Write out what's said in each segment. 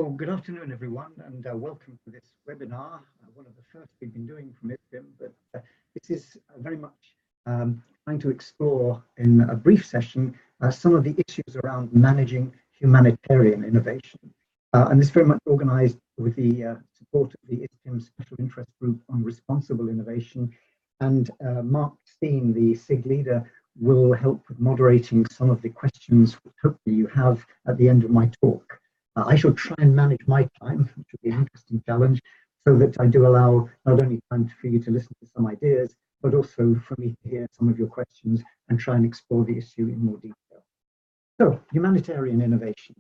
Well, good afternoon, everyone, and welcome to this webinar, one of the first we've been doing from ISPIM, but this is very much trying to explore in a brief session some of the issues around managing humanitarian innovation. And this is very much organized with the support of the ISPIM Special Interest Group on Responsible Innovation. And Mark Steen, the SIG leader, will help with moderating some of the questions which hopefully you have at the end of my talk. I shall try and manage my time, which will be an interesting challenge, so that I do allow not only time for you to listen to some ideas, but also for me to hear some of your questions and try and explore the issue in more detail. So, humanitarian innovation.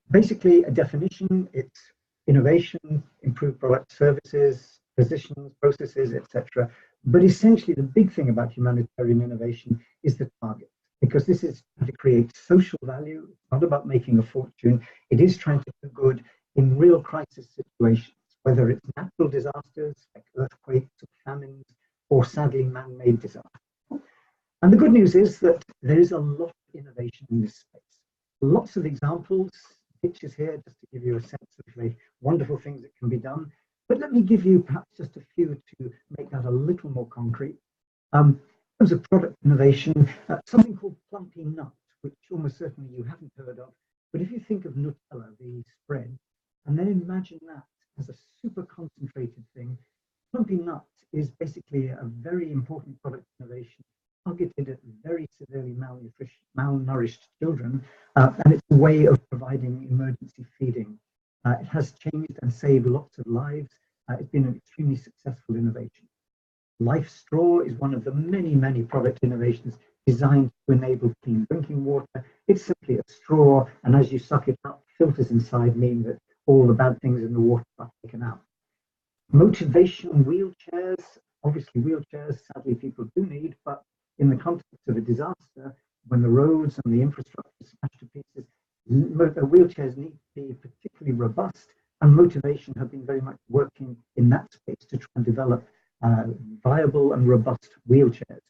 Basically, a definition, it's innovation, improved product services, positions, processes, etc. But essentially, the big thing about humanitarian innovation is the target, because this is to create social value. It's not about making a fortune. It is trying to do good in real crisis situations, whether it's natural disasters like earthquakes or famines, or sadly man-made disasters. And the good news is that there is a lot of innovation in this space. Lots of examples, pictures here, just to give you a sense of the wonderful things that can be done. But let me give you perhaps just a few to make that a little more concrete. In terms of product innovation, something called Plumpy Nut, which almost certainly you haven't heard of. But if you think of Nutella, the spread, and then imagine that as a super concentrated thing, Plumpy Nut is basically a very important product innovation targeted at very severely malnourished children, and it's a way of providing emergency feeding. It has changed and saved lots of lives. It's been an extremely successful innovation. Life Straw is one of the many product innovations designed to enable clean drinking water. It's simply a straw, and as you suck it up, filters inside mean that all the bad things in the water are taken out. Motivation wheelchairs, obviously wheelchairs, sadly people do need, but in the context of a disaster, when the roads and the infrastructure is smashed to pieces, wheelchairs need to be particularly robust, and Motivation have been very much working in that space to try and develop viable and robust wheelchairs.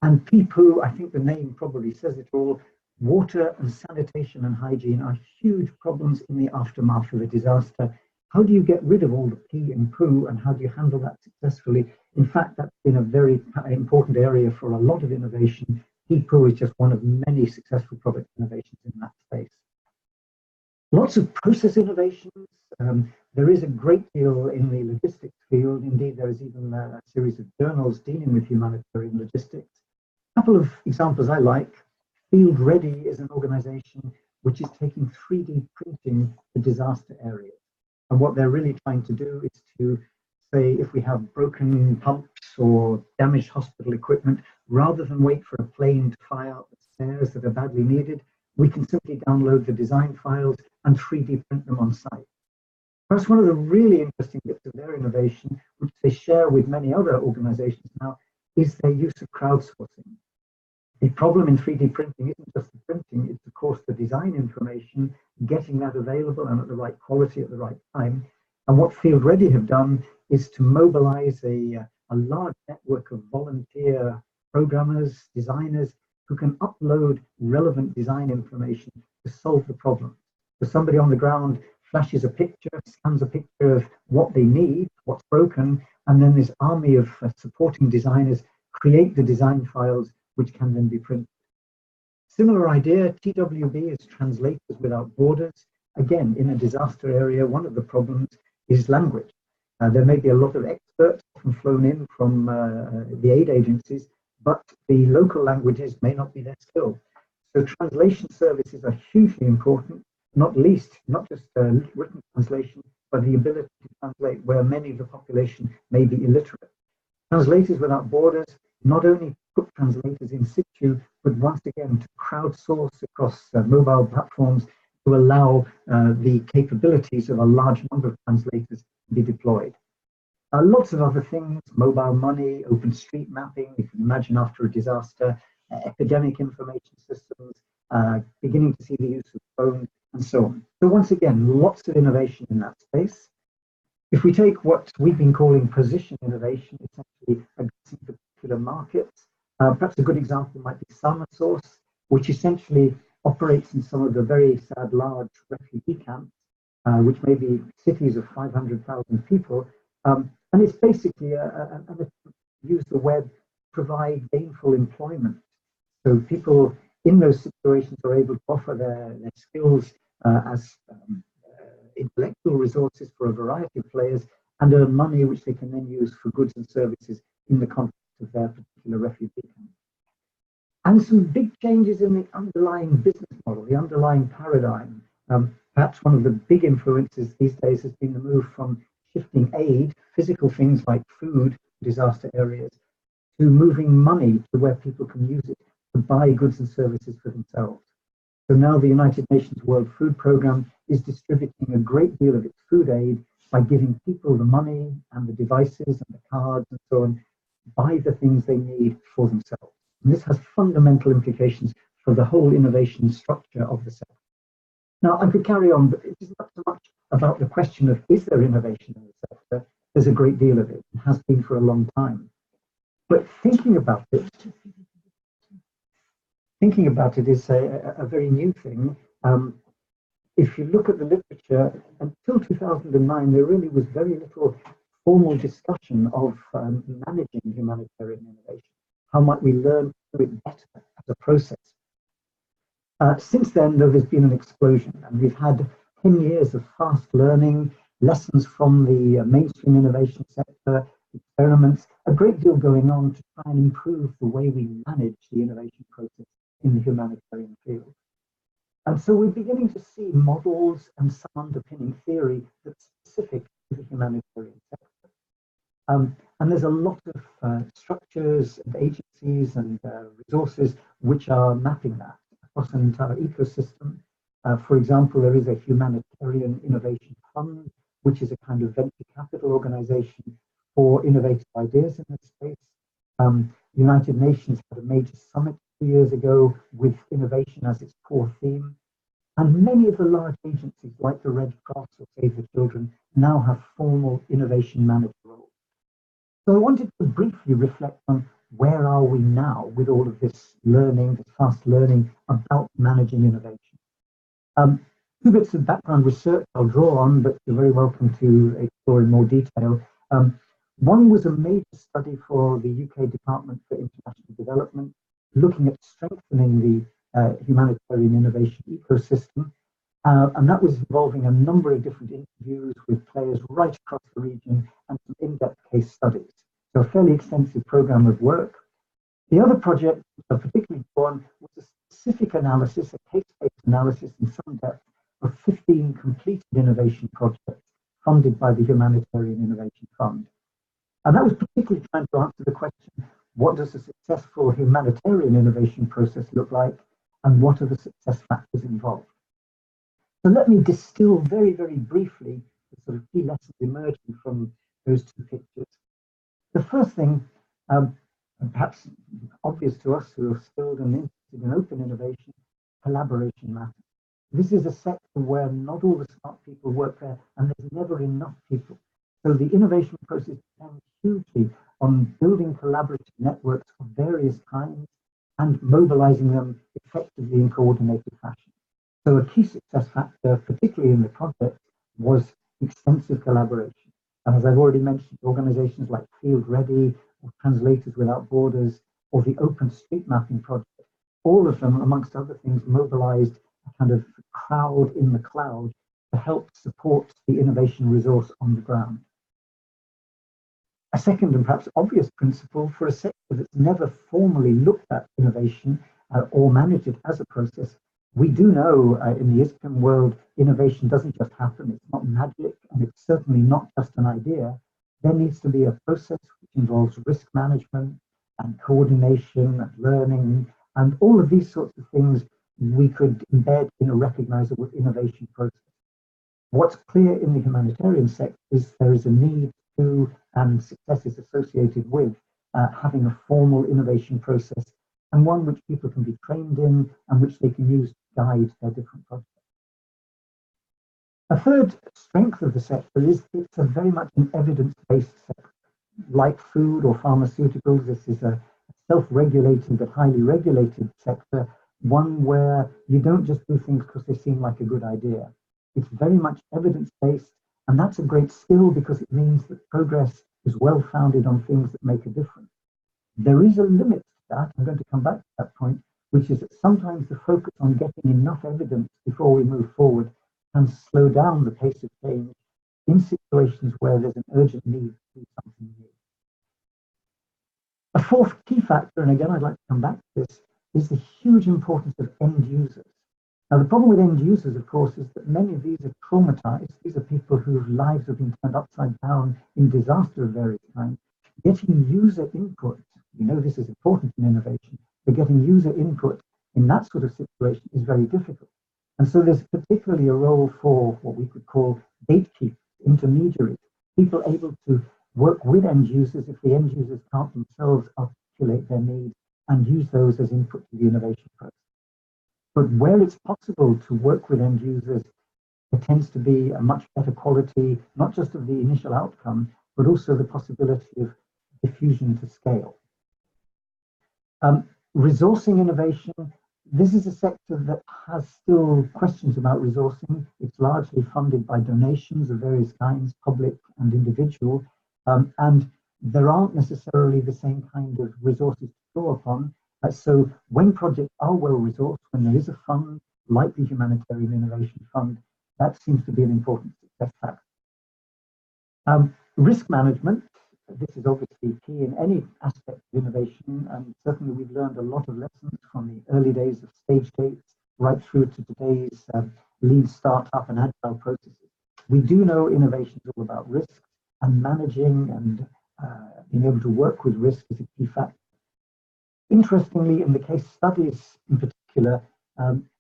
And PPOO, I think the name probably says it all, water and sanitation and hygiene are huge problems in the aftermath of a disaster. How do you get rid of all the pee and poo, and how do you handle that successfully? In fact, that's been a very important area for a lot of innovation. PPOO is just one of many successful product innovations in that space. Lots of process innovations. There is a great deal in the logistics field. Indeed, there is even a series of journals dealing with humanitarian logistics. A couple of examples I like. Field Ready is an organization which is taking 3D printing to disaster areas. And what they're really trying to do is to say, if we have broken pumps or damaged hospital equipment, rather than wait for a plane to fly out the stairs that are badly needed, we can simply download the design files and 3D print them on site. Perhaps one of the really interesting bits of their innovation, which they share with many other organizations now, is their use of crowdsourcing. The problem in 3D printing isn't just the printing, it's of course the design information, getting that available and at the right quality at the right time. And what Field Ready have done is to mobilize a large network of volunteer programmers, designers, who can upload relevant design information to solve the problem. So somebody on the ground flashes a picture, scans a picture of what they need, what's broken, and then this army of supporting designers create the design files which can then be printed. Similar idea, TWB is Translators Without Borders. Again, in a disaster area, one of the problems is language. There may be a lot of experts often flown in from the aid agencies, but the local languages may not be their skill. So translation services are hugely important, not just written translation, but the ability to translate where many of the population may be illiterate. Translators Without Borders not only put translators in situ, but once again to crowdsource across mobile platforms to allow the capabilities of a large number of translators to be deployed. Lots of other things, mobile money, open street mapping, you can imagine after a disaster, epidemic information systems, beginning to see the use of phones, and so on. So once again, lots of innovation in that space. If we take what we've been calling position innovation, essentially addressing particular markets, perhaps a good example might be Summer Source, which essentially operates in some of the very sad large refugee camps, which may be cities of 500,000 people. And it's basically use the web to provide gainful employment. So people in those situations are able to offer their skills as intellectual resources for a variety of players and earn money which they can then use for goods and services in the context of their particular refugee camp. And some big changes in the underlying business model, the underlying paradigm. Perhaps one of the big influences these days has been the move from shifting aid, physical things like food, disaster areas, to moving money to where people can use it to buy goods and services for themselves. So now the United Nations World Food Programme is distributing a great deal of its food aid by giving people the money and the devices and the cards and so on, buy the things they need for themselves. And this has fundamental implications for the whole innovation structure of the sector. Now, I could carry on, but it is not so much about the question of is there innovation in the sector? There's a great deal of it, and has been for a long time. But thinking about it is a very new thing. If you look at the literature, until 2009, there really was very little formal discussion of managing humanitarian innovation. How might we learn to do it better as a process? Since then, though, there's been an explosion, and we've had 10 years of fast learning, lessons from the mainstream innovation sector, experiments, a great deal going on to try and improve the way we manage the innovation process in the humanitarian field. And so we're beginning to see models and some underpinning theory that's specific to the humanitarian sector. And there's a lot of structures and agencies and resources which are mapping that across an entire ecosystem. For example, there is a Humanitarian Innovation Fund, which is a kind of venture capital organization for innovative ideas in this space. United Nations had a major summit 2 years ago with innovation as its core theme. And many of the large agencies like the Red Cross or Save the Children now have formal innovation manager roles. So I wanted to briefly reflect on where are we now with all of this learning, this fast learning about managing innovation. Two bits of background research I'll draw on, but you're very welcome to explore in more detail. One was a major study for the UK Department for International Development, looking at strengthening the humanitarian innovation ecosystem. And that was involving a number of different interviews with players right across the region and some in-depth case studies. So a fairly extensive program of work. The other project I particularly drawn was a specific analysis, a case-based analysis in some depth of 15 completed innovation projects funded by the Humanitarian Innovation Fund. And that was particularly trying to answer the question, what does a successful humanitarian innovation process look like, and what are the success factors involved? So let me distill very, very briefly the sort of key lessons emerging from those two pictures. The first thing, and perhaps obvious to us who are skilled and interested in open innovation, collaboration matters. This is a sector where not all the smart people work there, and there's never enough people. So the innovation process depends hugely on building collaborative networks of various kinds and mobilizing them effectively in coordinated fashion. So a key success factor, particularly in the project, was extensive collaboration. And as I've already mentioned, organizations like Field Ready or Translators Without Borders or the Open Street Mapping Project, all of them, amongst other things, mobilized a kind of crowd in the cloud to help support the innovation resource on the ground. A second and perhaps obvious principle for a sector that's never formally looked at innovation or managed it as a process, we do know in the ISPIM world, innovation doesn't just happen, it's not magic, and it's certainly not just an idea. There needs to be a process which involves risk management and coordination and learning, and all of these sorts of things we could embed in a recognizable innovation process. What's clear in the humanitarian sector is there is a need to, and success is associated with, having a formal innovation process, and one which people can be trained in and which they can use to guide their different projects. A third strength of the sector is it's a very much an evidence-based sector. Like food or pharmaceuticals, this is a self-regulated but highly regulated sector. one where you don't just do things because they seem like a good idea. It's very much evidence-based, and that's a great skill because it means that progress is well-founded on things that make a difference. There is a limit to that. I'm going to come back to that point, which is that sometimes the focus on getting enough evidence before we move forward can slow down the pace of change in situations where there's an urgent need to do something new. A fourth key factor, and again I'd like to come back to this, is the huge importance of end users. Now the problem with end users, of course, is that many of these are traumatized. These are people whose lives have been turned upside down in disaster of various kinds. Getting user input, we know this is important in innovation, but getting user input in that sort of situation is very difficult. And so there's particularly a role for what we could call gatekeepers, intermediaries, people able to work with end users if the end users can't themselves articulate their needs and use those as input to the innovation process. But where it's possible to work with end users, there tends to be a much better quality, not just of the initial outcome, but also the possibility of diffusion to scale. Resourcing innovation, this is a sector that has still questions about resourcing. It's largely funded by donations of various kinds, public and individual, and there aren't necessarily the same kind of resources to draw upon. So when projects are well resourced, when there is a fund like the Humanitarian Innovation Fund, that seems to be an important success factor. Risk management, this is obviously key in any aspect of innovation, and certainly we've learned a lot of lessons from the early days of stage gates right through to today's lean startup and agile processes. We do know innovation is all about risk, and managing and being able to work with risk is a key factor. Interestingly, in the case studies in particular,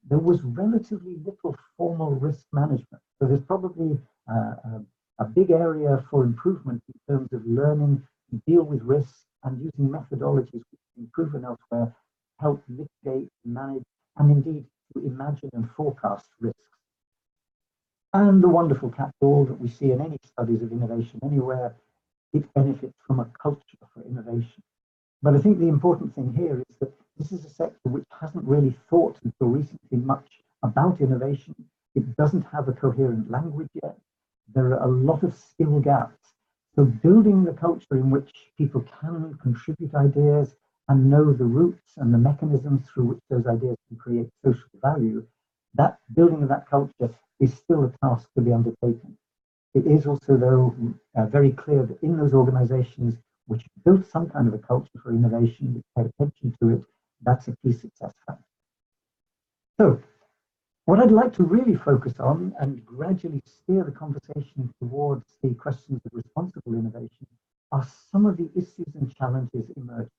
there was relatively little formal risk management. So there's probably a big area for improvement in terms of learning to deal with risks and using methodologies which have been proven elsewhere, help mitigate, manage, and indeed to imagine and forecast risks. And the wonderful catch-all that we see in any studies of innovation anywhere, it benefits from a culture for innovation. But I think the important thing here is that this is a sector which hasn't really thought until recently much about innovation. It doesn't have a coherent language yet. There are a lot of skill gaps. So building the culture in which people can contribute ideas and know the roots and the mechanisms through which those ideas can create social value, that building of that culture is still a task to be undertaken. It is also, though, very clear that in those organizations which built some kind of a culture for innovation, which paid attention to it, that's a key success factor. So, what I'd like to really focus on and gradually steer the conversation towards the questions of responsible innovation are some of the issues and challenges emerging.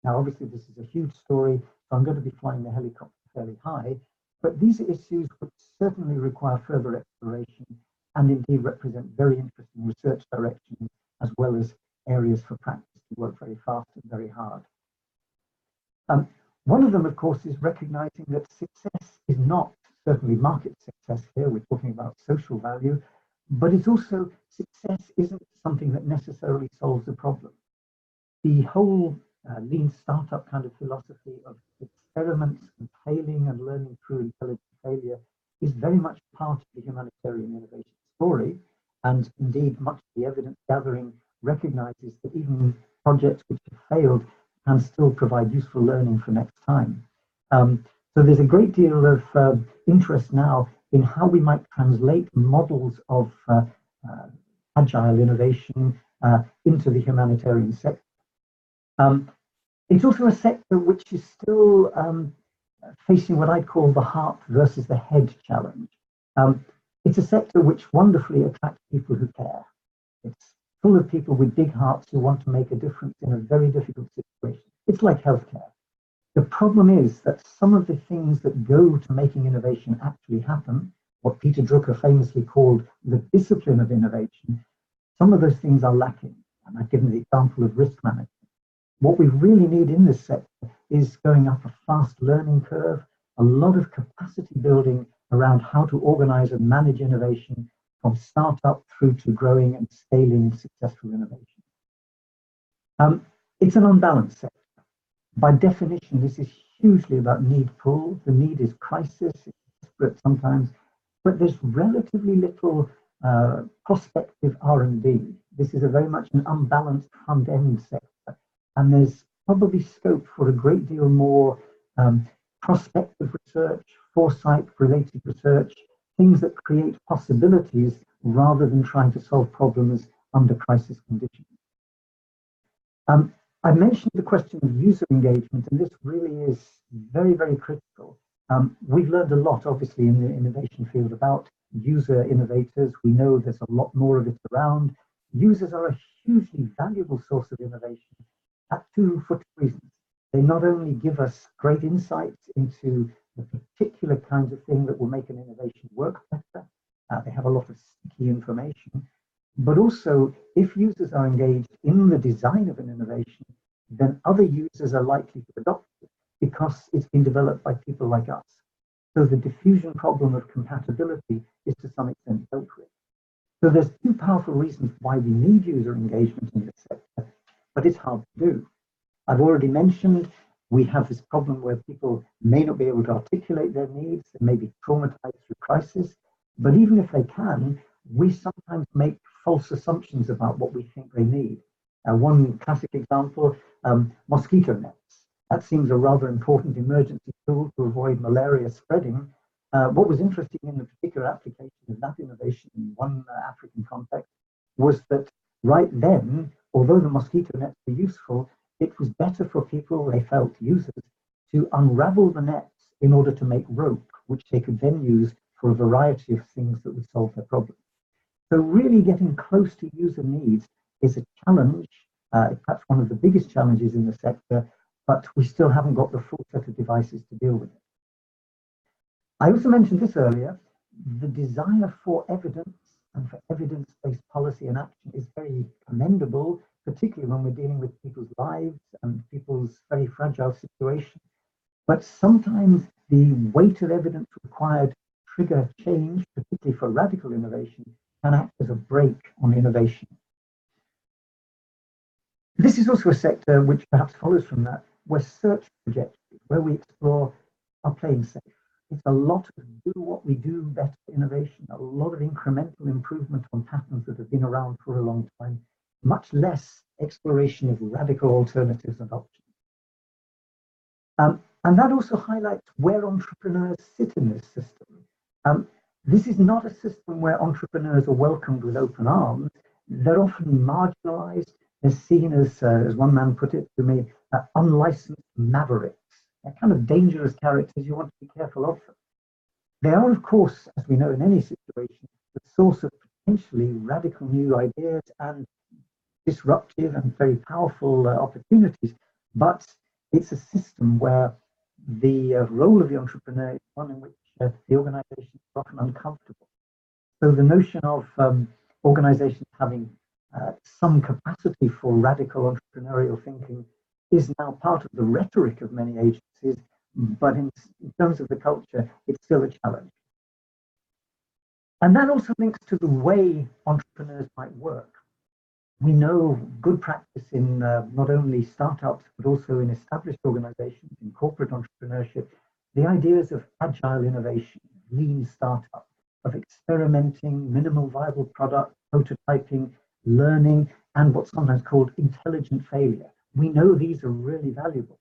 Now, obviously, this is a huge story, so I'm going to be flying the helicopter fairly high, but these are issues which certainly require further exploration and indeed represent very interesting research directions as well as areas for practice to work very fast and very hard. One of them, of course, is recognizing that success is not certainly market success here. We're talking about social value, but it's also success isn't something that necessarily solves a problem. The whole lean startup kind of philosophy of experiments and failing and learning through intelligent failure is very much part of the humanitarian innovation story. And indeed, much of the evidence gathering recognizes that even projects which have failed can still provide useful learning for next time. So there's a great deal of interest now in how we might translate models of agile innovation into the humanitarian sector. It's also a sector which is still facing what I'd call the heart versus the head challenge. It's a sector which wonderfully attracts people who care. It's full of people with big hearts who want to make a difference in a very difficult situation. It's like healthcare. The problem is that some of the things that go to making innovation actually happen, what Peter Drucker famously called the discipline of innovation, some of those things are lacking. And I've given the example of risk management. What we really need in this sector is going up a fast learning curve, a lot of capacity building around how to organize and manage innovation from startup through to growing and scaling successful innovation. It's an unbalanced sector. By definition, this is hugely about need pull. The need is crisis, it's desperate sometimes, but there's relatively little prospective R&D. This is a very much an unbalanced front-end sector, and there's probably scope for a great deal more prospective research, foresight-related research, things that create possibilities rather than trying to solve problems under crisis conditions. I mentioned the question of user engagement, and this really is very, very critical. We've learned a lot, obviously, in the innovation field about user innovators. We know there's a lot more of it around. Users are a hugely valuable source of innovation for two reasons. They not only give us great insights into the particular kinds of thing that will make an innovation work better, they have a lot of sticky information, but also if users are engaged in the design of an innovation, then other users are likely to adopt it because it's been developed by people like us. So the diffusion problem of compatibility is to some extent dealt with. So there's two powerful reasons why we need user engagement in this sector, but it's hard to do. I've already mentioned we have this problem where people may not be able to articulate their needs, they may be traumatized through crisis, but even if they can, we sometimes make false assumptions about what we think they need. One classic example, mosquito nets. That seems a rather important emergency tool to avoid malaria spreading. What was interesting in the particular application of that innovation in one African context was that right then, although the mosquito nets were useful, it was better for people, they felt, users, to unravel the nets in order to make rope, which they could then use for a variety of things that would solve their problem. So really getting close to user needs is a challenge, perhaps one of the biggest challenges in the sector, but we still haven't got the full set of devices to deal with it. I also mentioned this earlier, the desire for evidence and for evidence-based policy and action is very commendable, particularly when we're dealing with people's lives and people's very fragile situation. But sometimes the weight of evidence required to trigger change, particularly for radical innovation, can act as a brake on innovation. This is also a sector which perhaps follows from that, where search trajectories, where we explore, are playing safe. It's a lot of do what we do better innovation, a lot of incremental improvement on patterns that have been around for a long time, much less exploration of radical alternatives and options. And that also highlights where entrepreneurs sit in this system. This is not a system where entrepreneurs are welcomed with open arms. They're often marginalized. They're seen as one man put it to me, unlicensed mavericks. They're kind of dangerous characters you want to be careful of them. They are, of course, as we know in any situation, the source of potentially radical new ideas and disruptive and very powerful opportunities, but it's a system where the role of the entrepreneur is one in which the organization is often uncomfortable. So the notion of organizations having some capacity for radical entrepreneurial thinking is now part of the rhetoric of many agencies, but in terms of the culture, it's still a challenge. And that also links to the way entrepreneurs might work. We know good practice in not only startups, but also in established organizations, in corporate entrepreneurship, the ideas of agile innovation, lean startup, of experimenting, minimal viable product, prototyping, learning, and what's sometimes called intelligent failure. We know these are really valuable.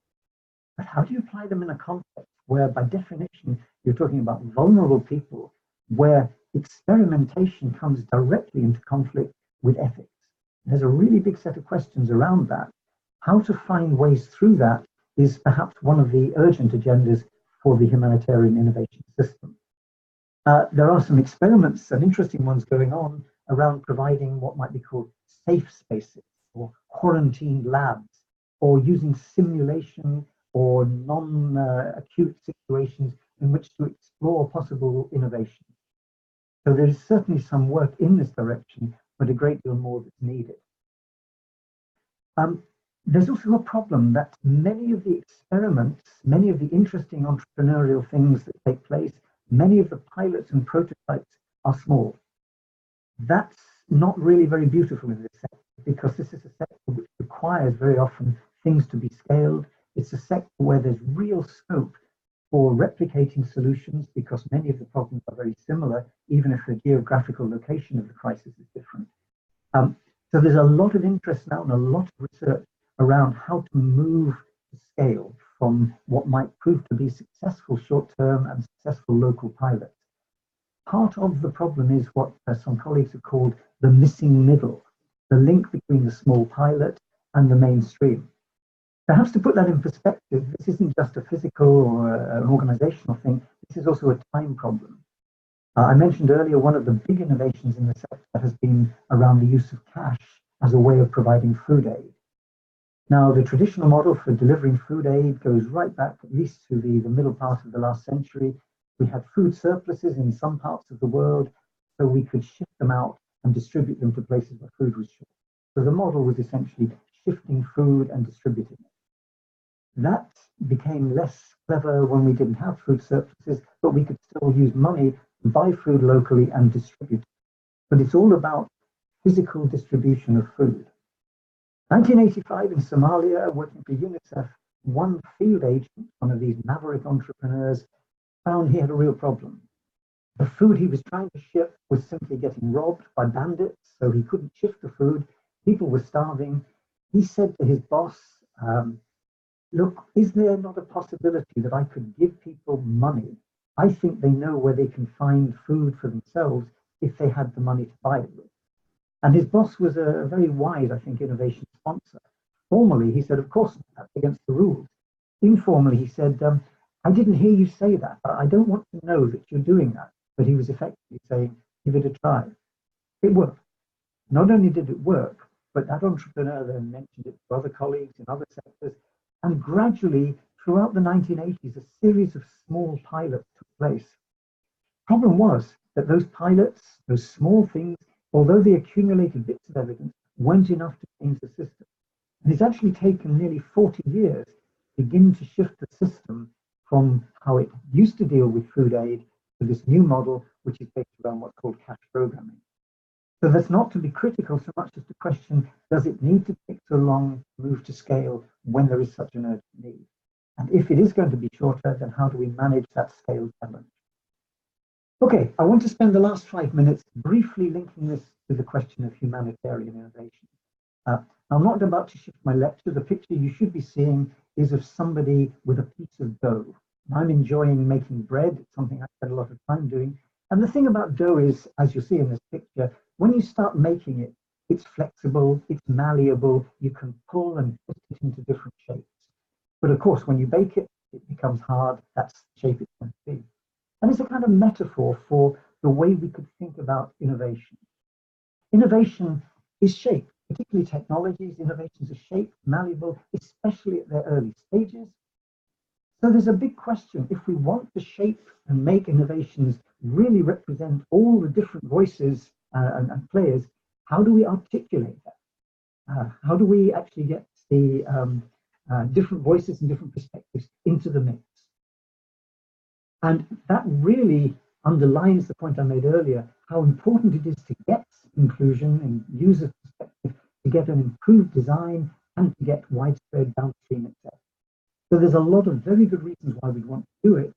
But how do you apply them in a context where, by definition, you're talking about vulnerable people, where experimentation comes directly into conflict with ethics? There's a really big set of questions around that. How to find ways through that is perhaps one of the urgent agendas for the humanitarian innovation system. There are some experiments and interesting ones going on around providing what might be called safe spaces or quarantined labs, or using simulation or non-acute situations in which to explore possible innovation. So there is certainly some work in this direction, but a great deal more that's needed. There's also a problem that many of the experiments, many of the interesting entrepreneurial things that take place, many of the pilots and prototypes are small. That's not really very beautiful in this sector, because this is a sector which requires very often things to be scaled. It's a sector where there's real scope for replicating solutions because many of the problems are very similar, even if the geographical location of the crisis is different. So there's a lot of interest now and a lot of research around how to move to scale from what might prove to be successful short-term and successful local pilots. Part of the problem is what some colleagues have called the missing middle, the link between the small pilot and the mainstream. Perhaps to put that in perspective, this isn't just a physical or an organizational thing, this is also a time problem. I mentioned earlier one of the big innovations in the sector has been around the use of cash as a way of providing food aid. Now, the traditional model for delivering food aid goes right back at least to the middle part of the last century. We had food surpluses in some parts of the world, so we could ship them out and distribute them to places where food was short. So the model was essentially shifting food and distributing it. That became less clever when we didn't have food surpluses, but we could still use money to buy food locally and distribute it. But it's all about physical distribution of food. 1985 in Somalia, working for UNICEF, one field agent, one of these maverick entrepreneurs, found he had a real problem. The food he was trying to ship was simply getting robbed by bandits, so he couldn't shift the food. People were starving. He said to his boss, look, is there not a possibility that I could give people money? I think they know where they can find food for themselves if they had the money to buy it with. And his boss was a very wise, I think, innovation sponsor. Formally, he said, of course, that's against the rules. Informally, he said, I didn't hear you say that. I don't want to know that you're doing that. But he was effectively saying, give it a try. It worked. Not only did it work, but that entrepreneur then mentioned it to other colleagues in other sectors. And gradually, throughout the 1980s, a series of small pilots took place. Problem was that those pilots, those small things, although they accumulated bits of evidence, weren't enough to change the system. And it's actually taken nearly 40 years to begin to shift the system from how it used to deal with food aid to this new model, which is based around what's called cash programming. So that's not to be critical so much as to question, does it need to take so long to move to scale when there is such an urgent need? And if it is going to be shorter, then how do we manage that scale challenge? Okay, I want to spend the last 5 minutes briefly linking this to the question of humanitarian innovation. I'm not about to shift my lecture. The picture you should be seeing is of somebody with a piece of dough. I'm enjoying making bread. It's something I spend a lot of time doing. And the thing about dough is, as you see in this picture, when you start making it, it's flexible, it's malleable, you can pull and put it into different shapes. But of course, when you bake it, it becomes hard. That's the shape it's going to be. And it's a kind of metaphor for the way we could think about innovation. Innovation is shaped, particularly technologies. Innovations are shaped, malleable, especially at their early stages. So there's a big question. If we want to shape and make innovations really represent all the different voices and players, how do we articulate that? How do we actually get the different voices and different perspectives into the mix? And that really underlines the point I made earlier, how important it is to get inclusion and user perspective, to get an improved design, and to get widespread downstream acceptance. So there's a lot of very good reasons why we want to do it,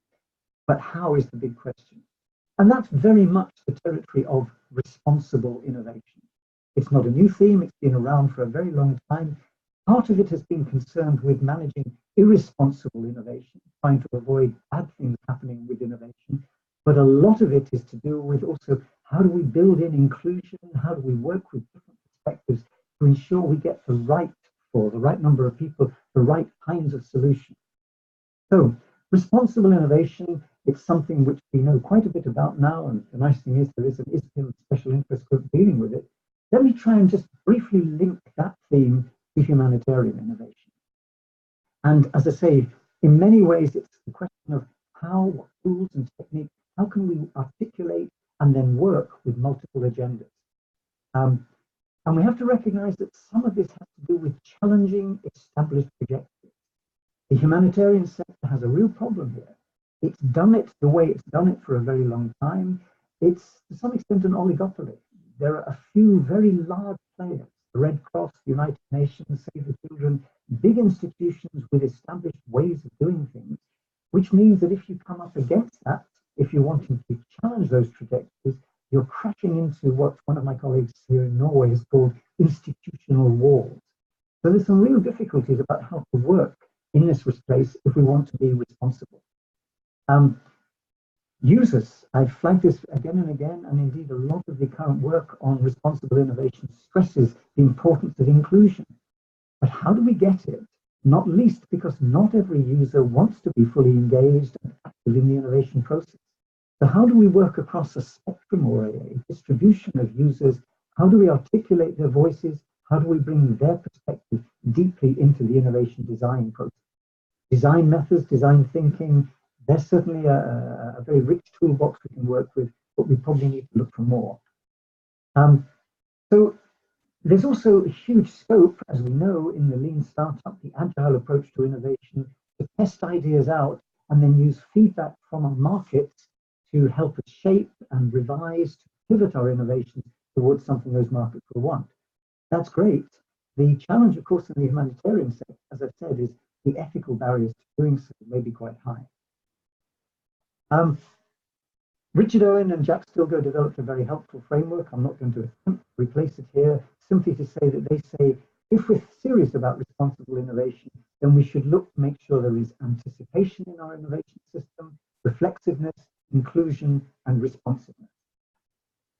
but how is the big question? And that's very much the territory of responsible innovation. It's not a new theme, it's been around for a very long time. Part of it has been concerned with managing irresponsible innovation, trying to avoid bad things happening with innovation. But a lot of it is to do with also how do we build in inclusion, how do we work with different perspectives to ensure we get the right number of people, the right kinds of solutions. So responsible innovation, it's something which we know quite a bit about now, and the nice thing is there is an ISPIM special interest group dealing with it. Let me try and just briefly link that theme to humanitarian innovation. And as I say, in many ways, it's the question of how, what tools and techniques, how can we articulate and then work with multiple agendas? And we have to recognize that some of this has to do with challenging established objectives. The humanitarian sector has a real problem here. It's done it the way it's done it for a very long time. It's to some extent an oligopoly. There are a few very large players. the Red Cross, the United Nations, Save the Children, big institutions with established ways of doing things, which means that if you come up against that, if you're wanting to challenge those trajectories, you're crashing into what one of my colleagues here in Norway has called institutional walls. So there's some real difficulties about how to work in this space if we want to be responsible. Users, I've flagged this again and again, and indeed a lot of the current work on responsible innovation stresses the importance of inclusion. But how do we get it? Not least because not every user wants to be fully engaged and active in the innovation process. So how do we work across a spectrum or a distribution of users? How do we articulate their voices? How do we bring their perspective deeply into the innovation design process? Design methods, design thinking, there's certainly a very rich toolbox we can work with, but we probably need to look for more. So there's also huge scope, as we know, in the lean startup, the agile approach to innovation, to test ideas out and then use feedback from our markets to help us shape and revise, to pivot our innovations towards something those markets will want. That's great. The challenge, of course, in the humanitarian sector, as I've said, is the ethical barriers to doing so may be quite high. Richard Owen and Jack Stilgo developed a very helpful framework. I'm not going to attempt to replace it here, simply to say that they say, if we're serious about responsible innovation, then we should look to make sure there is anticipation in our innovation system, reflexiveness, inclusion, and responsiveness.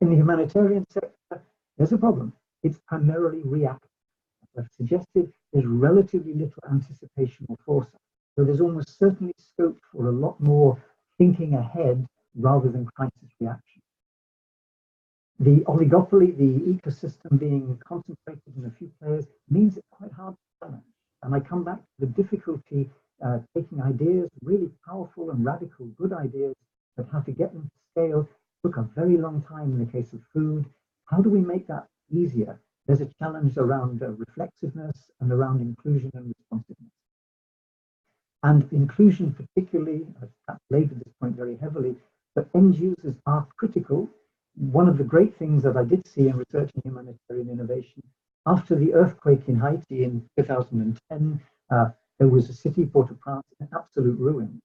In the humanitarian sector, there's a problem. It's primarily reactive. As I've suggested, there's relatively little anticipation or foresight. So there's almost certainly scope for a lot more thinking ahead rather than crisis reaction. The oligopoly, the ecosystem being concentrated in a few players, means it's quite hard to balance. And I come back to the difficulty taking ideas, really powerful and radical good ideas, but how to get them to scale took a very long time in the case of food. How do we make that easier? There's a challenge around reflexiveness and around inclusion and responsiveness. And inclusion particularly, I've perhaps laboured this point very heavily, but end users are critical. One of the great things that I did see in researching humanitarian innovation, after the earthquake in Haiti in 2010, there was a city, Port-au-Prince, in absolute ruins.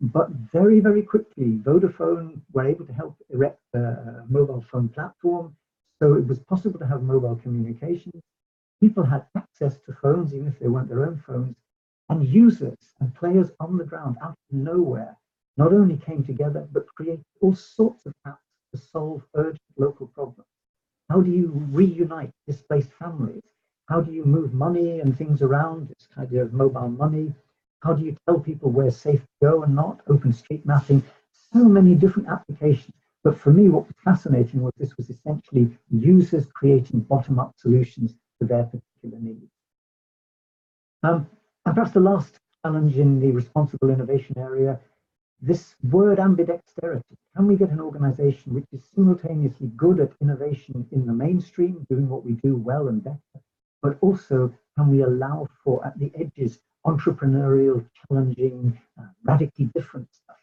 But very, very quickly, Vodafone were able to help erect a mobile phone platform. So it was possible to have mobile communications. People had access to phones, even if they weren't their own phones. And users and players on the ground out of nowhere not only came together, but created all sorts of apps to solve urgent local problems. How do you reunite displaced families? How do you move money and things around? It's kind of mobile money. How do you tell people where safe to go and not? Open street mapping. So many different applications. But for me, what was fascinating was this was essentially users creating bottom-up solutions to their particular needs. And perhaps the last challenge in the responsible innovation area, this word ambidexterity. Can we get an organization which is simultaneously good at innovation in the mainstream, doing what we do well and better, but also can we allow for, at the edges, entrepreneurial, challenging, radically different stuff?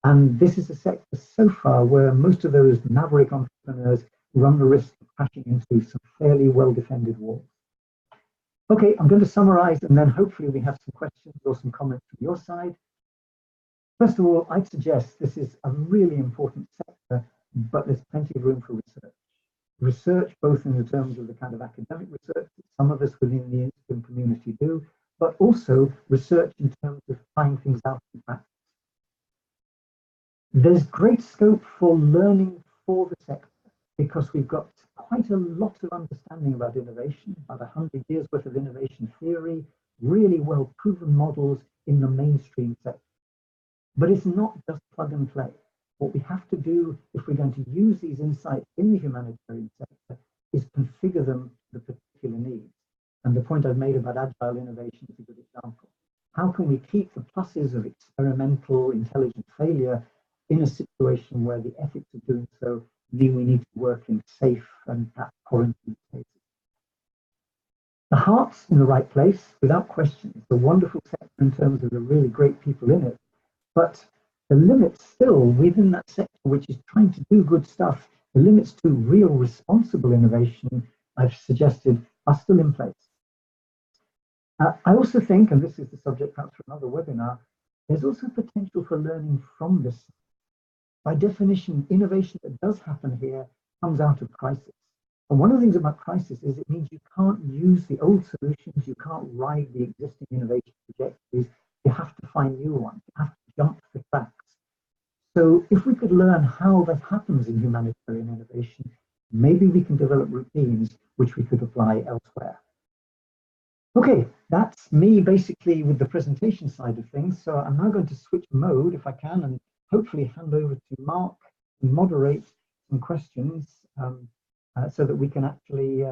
And this is a sector so far where most of those maverick entrepreneurs run the risk of crashing into some fairly well-defended walls. Okay, I'm going to summarize and then hopefully we have some questions or some comments from your side. First of all, I'd suggest this is a really important sector, but there's plenty of room for research. Research both in the terms of the kind of academic research that some of us within the ISPIM community do, but also research in terms of trying things out in practice. There's great scope for learning for the sector because we've got quite a lot of understanding about innovation, about 100 years worth of innovation theory, really well proven models in the mainstream sector. But it's not just plug and play. What we have to do if we're going to use these insights in the humanitarian sector is configure them to the particular needs. And the point I've made about agile innovation is a good example. How can we keep the pluses of experimental intelligent failure in a situation where the ethics of doing so mean we need to work in safe and perhaps quarantine spaces? The heart's in the right place, without question. It's a wonderful sector in terms of the really great people in it. But the limits still within that sector, which is trying to do good stuff, the limits to real responsible innovation, I've suggested, are still in place. I also think, and this is the subject perhaps for another webinar, there's also potential for learning from this. By definition, innovation that does happen here comes out of crisis. And one of the things about crisis is it means you can't use the old solutions, you can't ride the existing innovation trajectories, you have to find new ones, you have to jump the tracks. So if we could learn how that happens in humanitarian innovation, maybe we can develop routines which we could apply elsewhere. Okay, that's me basically with the presentation side of things. So I'm now going to switch mode if I can and hopefully hand over to Mark to moderate some questions so that we can actually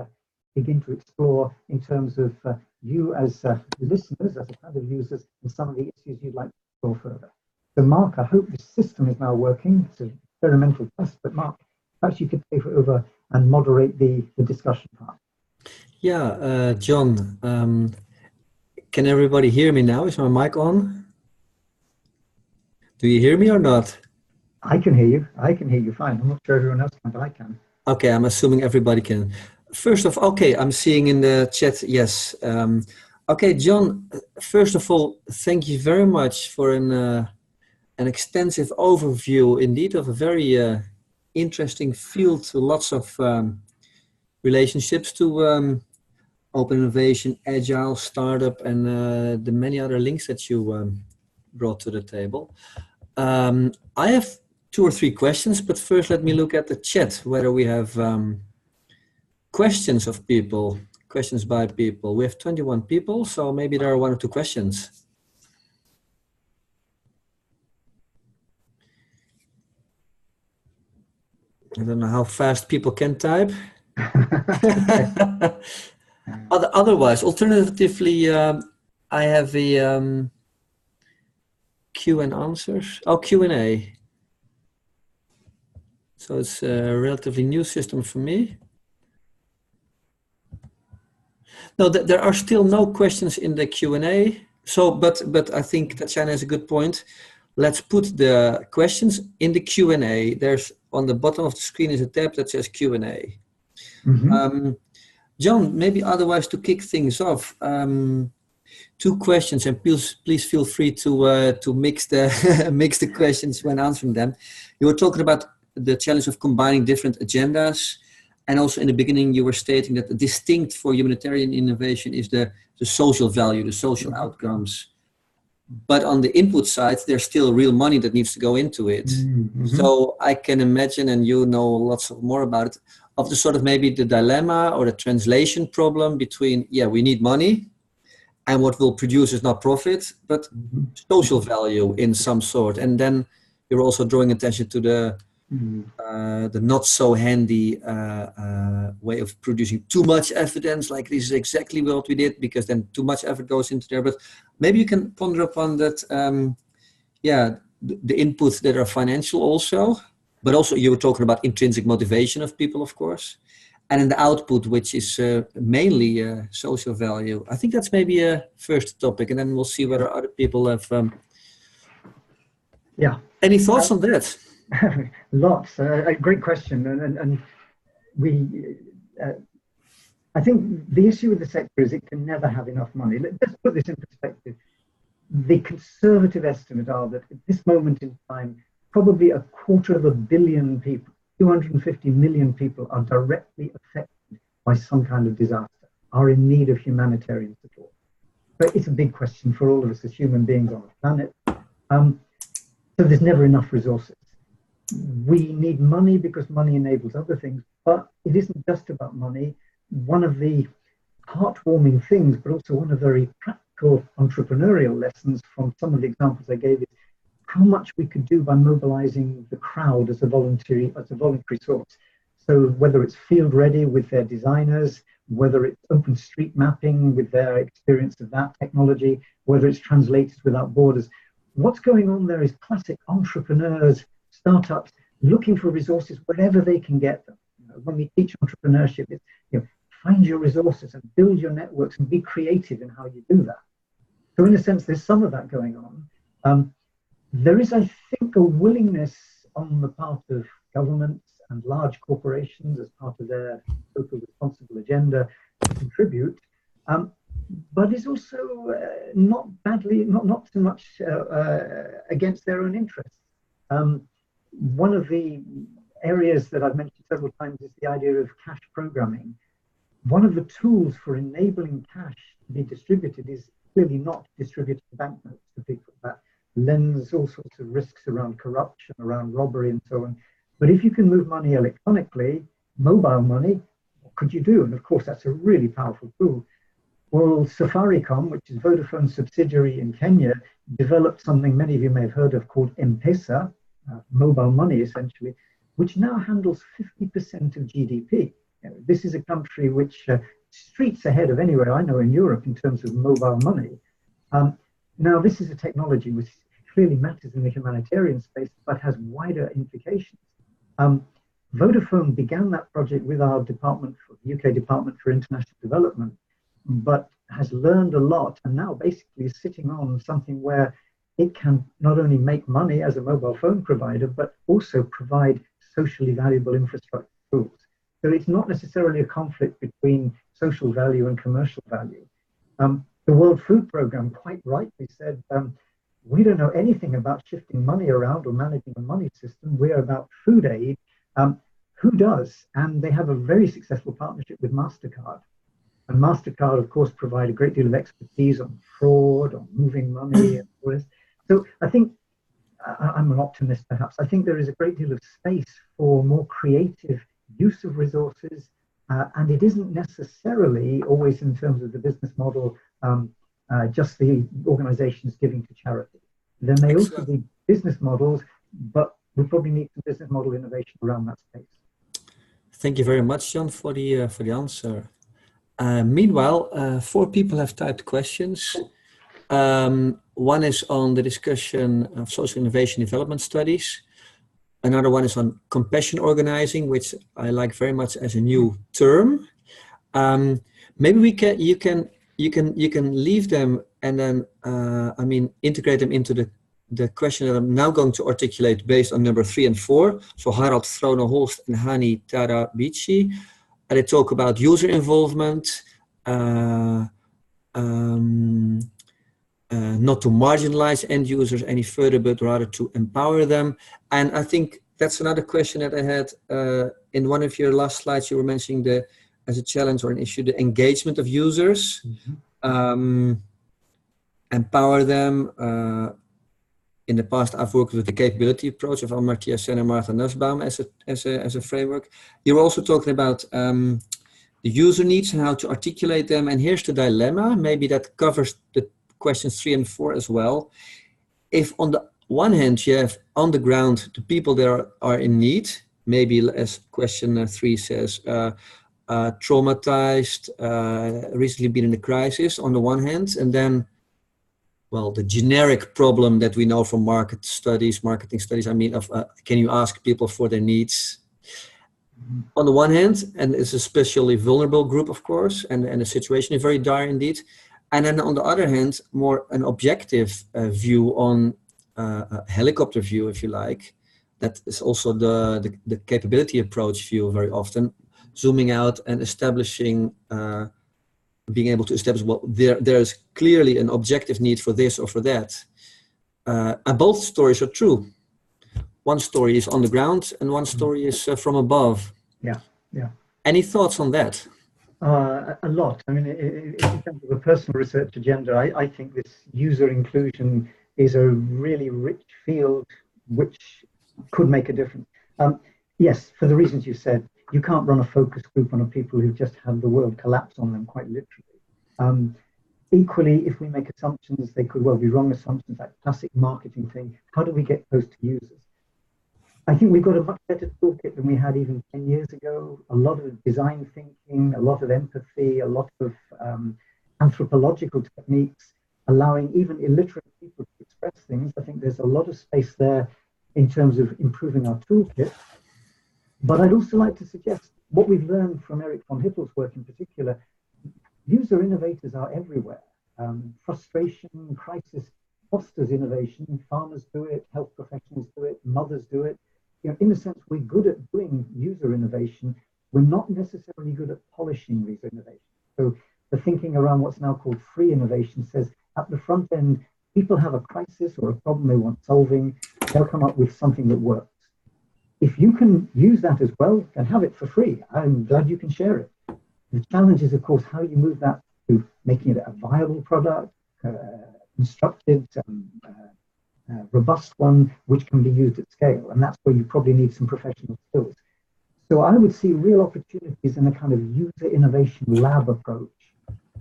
begin to explore in terms of you as listeners, as a kind of users, and some of the issues you'd like to explore further. So Mark, I hope the system is now working. It's an experimental test, but Mark, perhaps you could take it over and moderate the discussion part. Yeah, John, can everybody hear me now? Is my mic on? Do you hear me or not? I can hear you. I can hear you fine. I'm not sure everyone else can, but I can. Okay, I'm assuming everybody can. First of all, okay, I'm seeing in the chat, yes. Okay, John, first of all, thank you very much for an extensive overview, indeed, of a very interesting field, lots of relationships to open innovation, agile, startup, and the many other links that you brought to the table. I have 2 or 3 questions, but first let me look at the chat, whether we have questions of people, questions by people. We have 21 people, so maybe there are 1 or 2 questions. I don't know how fast people can type. Otherwise, alternatively, I have the Q and answers. Oh, Q&A. So it's a relatively new system for me. No, there are still no questions in the Q&A. So, but I think Tatjana has a good point. Let's put the questions in the Q&A. There's on the bottom of the screen is a tab that says Q&A. Mm-hmm. John, maybe otherwise to kick things off, 2 questions, and please feel free to mix the mix the questions when answering them. You were talking about the challenge of combining different agendas, and also in the beginning you were stating that the distinct for humanitarian innovation is the social value, the social outcomes. But on the input side, there's still real money that needs to go into it. Mm-hmm. So I can imagine, and you know lots more about it, of the sort of maybe the dilemma or the translation problem between, yeah, we need money, and what will produce is not profit, but social value in some sort. And then you're also drawing attention to the not so handy way of producing too much evidence, like this is exactly what we did, because then too much effort goes into there. But maybe you can ponder upon that, yeah, the inputs that are financial also, but also you were talking about intrinsic motivation of people, of course, and in the output, which is mainly social value. I think that's maybe a first topic, and then we'll see whether other people have any thoughts on that. Lots. A great question, and we. I think the issue with the sector is it can never have enough money. Let's put this in perspective. The conservative estimates are that at this moment in time, probably 250 million people, 250 million people are directly affected by some kind of disaster, are in need of humanitarian support. But it's a big question for all of us as human beings on the planet. So there's never enough resources. We need money because money enables other things, but it isn't just about money. One of the heartwarming things, but also one of the very practical entrepreneurial lessons from some of the examples I gave is how much we could do by mobilizing the crowd as a voluntary source. So whether it's field ready with their designers, whether it's open street mapping with their experience of that technology, whether it's Translators Without Borders, what's going on there is classic entrepreneurs, startups looking for resources wherever they can get them. When we teach entrepreneurship, it's, find your resources and build your networks and be creative in how you do that. So in a sense, there's some of that going on. There is, I think, a willingness on the part of governments and large corporations as part of their social responsible agenda contribute, but is also not too much against their own interests. One of the areas that I've mentioned several times is the idea of cash programming. One of the tools for enabling cash to be distributed is clearly not distributing banknotes to people. That lends all sorts of risks around corruption, around robbery, and so on. But if you can move money electronically, mobile money, what could you do? And of course, that's a really powerful tool. Well, Safaricom, which is Vodafone's subsidiary in Kenya, developed something many of you may have heard of called M-Pesa, mobile money essentially, which now handles 50% of GDP. This is a country which streets ahead of anywhere I know in Europe in terms of mobile money. Now, this is a technology which clearly matters in the humanitarian space, but has wider implications. Vodafone began that project with our department, the UK Department for International Development, but has learned a lot and now basically is sitting on something where it can not only make money as a mobile phone provider, but also provide socially valuable infrastructure tools. So it's not necessarily a conflict between social value and commercial value. The World Food Programme quite rightly said, we don't know anything about shifting money around or managing a money system. We're about food aid. Who does? And they have a very successful partnership with MasterCard. And MasterCard, of course, provide a great deal of expertise on fraud, on moving money, and all this. So I think, I'm an optimist perhaps, I think there is a great deal of space for more creative use of resources, and it isn't necessarily always in terms of the business model, just the organizations giving to charity. There may also be business models, but we probably need some business model innovation around that space. Thank you very much, John, for the answer. Meanwhile, 4 people have typed questions. One is on the discussion of social innovation development studies. Another one is on compassion organizing, which I like very much as a new term. Maybe you can leave them and then integrate them into the question that I'm now going to articulate based on number 3 and 4. So Harald Throno-Holst and Hani Tarabici. And they talk about user involvement, not to marginalize end users any further, but rather to empower them. And I think that's another question that I had in one of your last slides. You were mentioning as a challenge or an issue, the engagement of users, empower them. In the past, I've worked with the capability approach of Amartya Sen and Martha Nussbaum as a framework. You're also talking about the user needs and how to articulate them. And here's the dilemma. Maybe that covers the questions 3 and 4 as well. If on the one hand, you have on the ground the people that are in need, maybe as question 3 says, traumatized, recently been in a crisis on the one hand, and then, well, the generic problem that we know from marketing studies, can you ask people for their needs? On the one hand, and it's a especially vulnerable group, of course, and the situation is very dire indeed. And then on the other hand, more an objective view on a helicopter view, if you like. That is also the capability approach view very often, zooming out and establishing, being able to establish, well, there's clearly an objective need for this or for that. And both stories are true. One story is on the ground and one story is from above. Yeah. Any thoughts on that? A lot. I mean, in terms of a personal research agenda, I think this user inclusion is a really rich field which could make a difference. Yes, for the reasons you said, you can't run a focus group on people who've just had the world collapse on them, quite literally. Equally, if we make assumptions, they could well be wrong assumptions, that classic marketing thing. How do we get close to users? I think we've got a much better toolkit than we had even 10 years ago. A lot of design thinking, a lot of empathy, a lot of anthropological techniques, allowing even illiterate people to express things. I think there's a lot of space there in terms of improving our toolkit. But I'd also like to suggest what we've learned from Eric von Hippel's work in particular, user innovators are everywhere. Frustration, crisis fosters innovation. Farmers do it, health professionals do it, mothers do it. You know, in a sense, we're good at doing user innovation. We're not necessarily good at polishing these innovations. So the thinking around what's now called free innovation says at the front end, people have a crisis or a problem they want solving, they'll come up with something that works. If you can use that as well, then have it for free. I'm glad you can share it. The challenge is, of course, how you move that to making it a viable product, constructed, robust one, which can be used at scale. And that's where you probably need some professional skills. So I would see real opportunities in a kind of user innovation lab approach,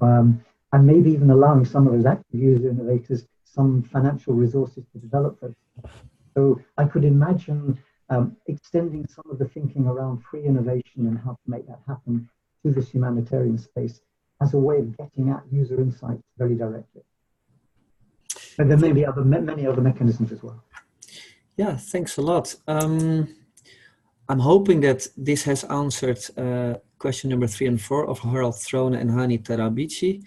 and maybe even allowing some of those active user innovators some financial resources to develop those. So I could imagine extending some of the thinking around free innovation and how to make that happen to this humanitarian space as a way of getting at user insights very directly. But there may be many other mechanisms as well. Yeah, thanks a lot. I'm hoping that this has answered question number 3 and 4 of Harald Throne and Hani Tarabici.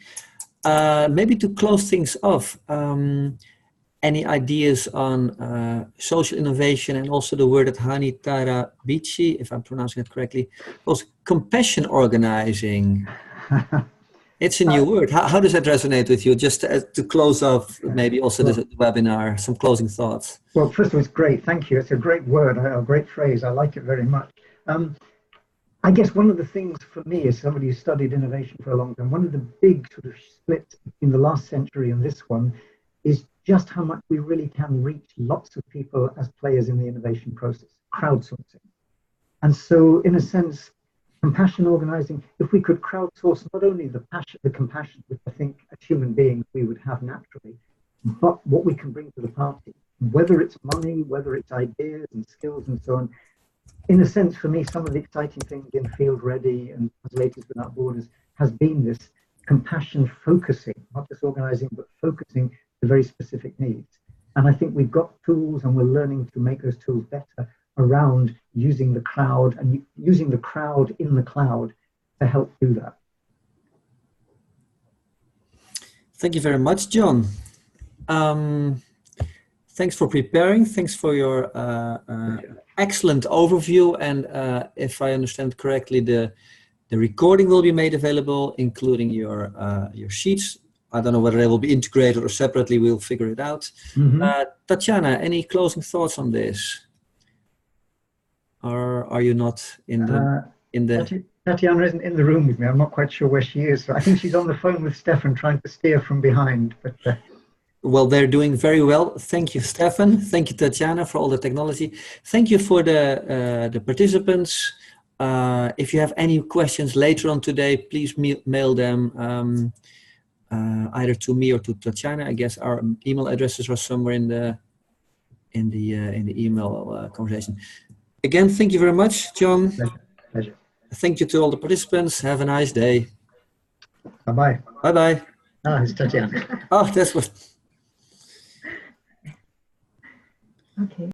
Maybe to close things off, any ideas on social innovation, and also the word that Hani Tarabici, if I'm pronouncing it correctly, was compassion organizing. It's a new word. How does that resonate with you? Just to close off, maybe also the webinar, some closing thoughts. Well, first of all, it's great. Thank you. It's a great word, a great phrase. I like it very much. I guess one of the things for me, as somebody who studied innovation for a long time, one of the big sort of splits between the last century and this one is just how much we really can reach lots of people as players in the innovation process, crowdsourcing. And so, in a sense, compassion organizing, if we could crowdsource not only the passion, the compassion, which I think as human beings we would have naturally, but what we can bring to the party, whether it's money, whether it's ideas and skills and so on. In a sense, for me, some of the exciting things in Field Ready and Translators Without Borders has been this compassion focusing, not just organizing, but focusing to very specific needs. And I think we've got tools and we're learning to make those tools better around using the cloud and using the crowd in the cloud to help do that. Thank you very much, John. Thanks for preparing. Thanks for your excellent overview. And if I understand correctly, the recording will be made available, including your sheets. I don't know whether they will be integrated or separately. We'll figure it out. Mm-hmm. Tatjana, any closing thoughts on this? Or are you not in the Tatjana isn't in the room with me. I'm not quite sure where she is. So I think she's on the phone with Stefan trying to steer from behind. But well, they're doing very well. Thank you, Stefan. Thank you, Tatjana, for all the technology. Thank you for the participants. If you have any questions later on today, please mail them either to me or to Tatjana. I guess our email addresses are somewhere in the email conversation. Again, thank you very much, John. Pleasure. Thank you to all the participants. Have a nice day. Bye-bye. Bye-bye. Ah, it's Tatjana. Oh, that's what... Okay.